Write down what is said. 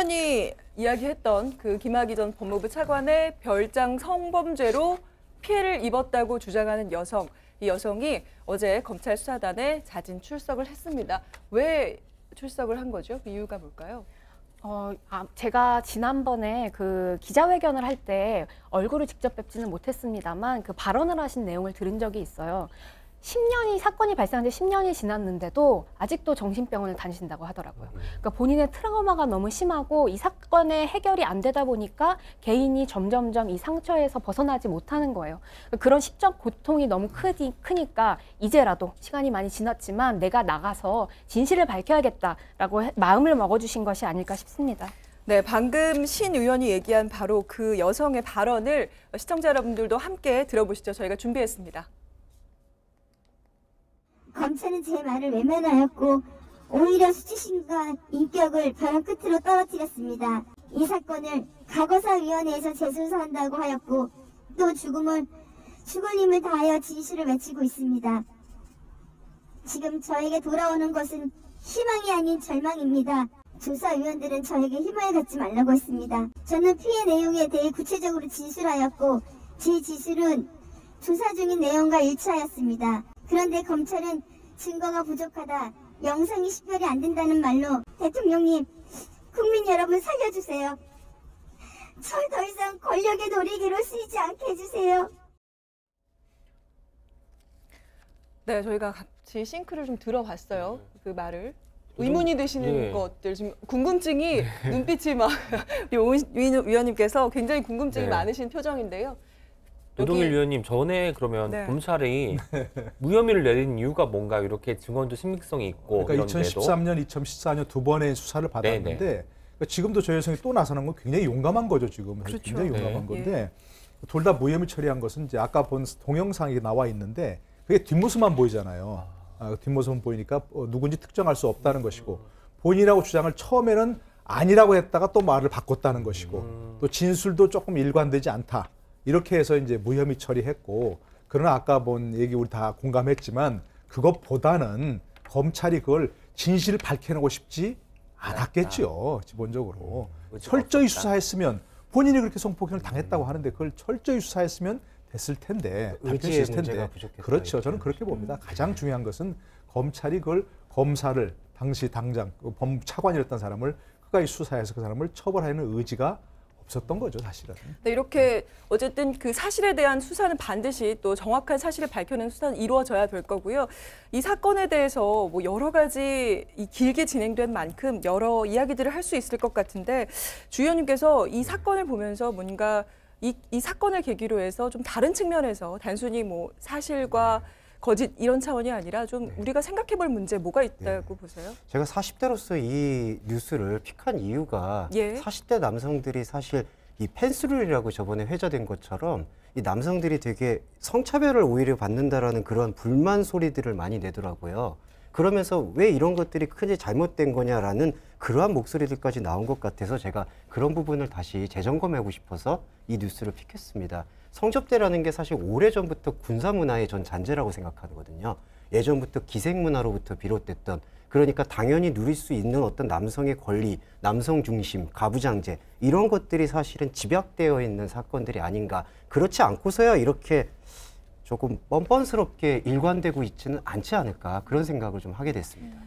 의원이 이야기했던 그 김학의 전 법무부 차관의 별장 성범죄로 피해를 입었다고 주장하는 여성. 이 여성이 어제 검찰 수사단에 자진 출석을 했습니다. 왜 출석을 한 거죠? 그 이유가 뭘까요? 제가 지난번에 그 기자회견을 할 때 얼굴을 직접 뵙지는 못했습니다만 그 발언을 하신 내용을 들은 적이 있어요. 사건이 발생한 지 10년이 지났는데도 아직도 정신병원을 다니신다고 하더라고요. 그러니까 본인의 트라우마가 너무 심하고 이 사건의 해결이 안 되다 보니까 개인이 점점점 이 상처에서 벗어나지 못하는 거예요. 그런 시적 고통이 너무 크니까 이제라도 시간이 많이 지났지만 내가 나가서 진실을 밝혀야겠다라고 마음을 먹어주신 것이 아닐까 싶습니다. 네, 방금 신 의원이 얘기한 바로 그 여성의 발언을 시청자 여러분들도 함께 들어보시죠. 저희가 준비했습니다. 검찰은 제 말을 외면하였고 오히려 수치심과 인격을 벼랑 끝으로 떨어뜨렸습니다. 이 사건을 과거사위원회에서 재수사한다고 하였고 또 죽을 힘을 다하여 진실을 외치고 있습니다. 지금 저에게 돌아오는 것은 희망이 아닌 절망입니다. 조사위원들은 저에게 희망을 갖지 말라고 했습니다. 저는 피해 내용에 대해 구체적으로 진술하였고 제 진술은 조사 중인 내용과 일치하였습니다. 그런데 검찰은 증거가 부족하다, 영상이 식별이 안 된다는 말로 대통령님, 국민 여러분 살려주세요. 절 더 이상 권력의 놀이기로 쓰이지 않게 해주세요. 네, 저희가 같이 싱크를 좀 들어봤어요. 그 말을. 의문이 되시는 것들, 지금 궁금증이 눈빛이 막 오 위원님께서 굉장히 궁금증이 많으신 표정인데요. 노동일 위원님, 전에 그러면 검찰이 무혐의를 내린 이유가 뭔가 이렇게 증언도 신빙성이 있고 그러니까 2013년, 2014년 두 번의 수사를 받았는데 그러니까 지금도 저 여성이 또 나서는 건 굉장히 용감한 거죠. 지금 그렇죠. 굉장히 용감한 건데 둘 다 무혐의 처리한 것은 이제 아까 본 동영상이 나와 있는데 그게 뒷모습만 보이잖아요. 뒷모습만 보이니까 누군지 특정할 수 없다는 것이고 본인이라고 주장을 처음에는 아니라고 했다가 또 말을 바꿨다는 것이고 또 진술도 조금 일관되지 않다. 이렇게 해서 이제 무혐의 처리했고, 그러나 아까 본 얘기 우리 다 공감했지만 그것보다는 검찰이 그걸 진실을 밝혀내고 싶지 않았겠죠. 기본적으로. 철저히 수사했으면 본인이 그렇게 성폭행을 당했다고 하는데 그걸 철저히 수사했으면 됐을 텐데, 밝힐 수 있을 텐데. 그렇죠. 저는 그렇게 봅니다. 가장 중요한 것은 검찰이 그걸 검사를 당장 차관이었던 사람을 끝까지 수사해서 그 사람을 처벌하는 의지가 없었던 거죠, 사실은. 네, 이렇게 어쨌든 그 사실에 대한 수사는 반드시 또 정확한 사실을 밝혀내는 수사는 이루어져야 될 거고요. 이 사건에 대해서 뭐 여러 가지 길게 진행된 만큼 여러 이야기들을 할 수 있을 것 같은데 주 의원님께서 이 사건을 보면서 뭔가 이 사건을 계기로 해서 좀 다른 측면에서 단순히 뭐 사실과 거짓 이런 차원이 아니라 좀 우리가 생각해 볼 문제 뭐가 있다고 보세요? 제가 40대로서 이 뉴스를 픽한 이유가 40대 남성들이 사실 이 펜스룰이라고 저번에 회자된 것처럼 이 남성들이 되게 성차별을 오히려 받는다라는 그런 불만 소리들을 많이 내더라고요. 그러면서 왜 이런 것들이 크게 잘못된 거냐라는 그러한 목소리들까지 나온 것 같아서 제가 그런 부분을 다시 재점검하고 싶어서 이 뉴스를 픽했습니다. 성접대라는 게 사실 오래전부터 군사문화의 전 잔재라고 생각하거든요. 예전부터 기생문화로부터 비롯됐던, 그러니까 당연히 누릴 수 있는 어떤 남성의 권리, 남성 중심, 가부장제 이런 것들이 사실은 집약되어 있는 사건들이 아닌가. 그렇지 않고서야 이렇게 조금 뻔뻔스럽게 일관되고 있지는 않지 않을까, 그런 생각을 좀 하게 됐습니다.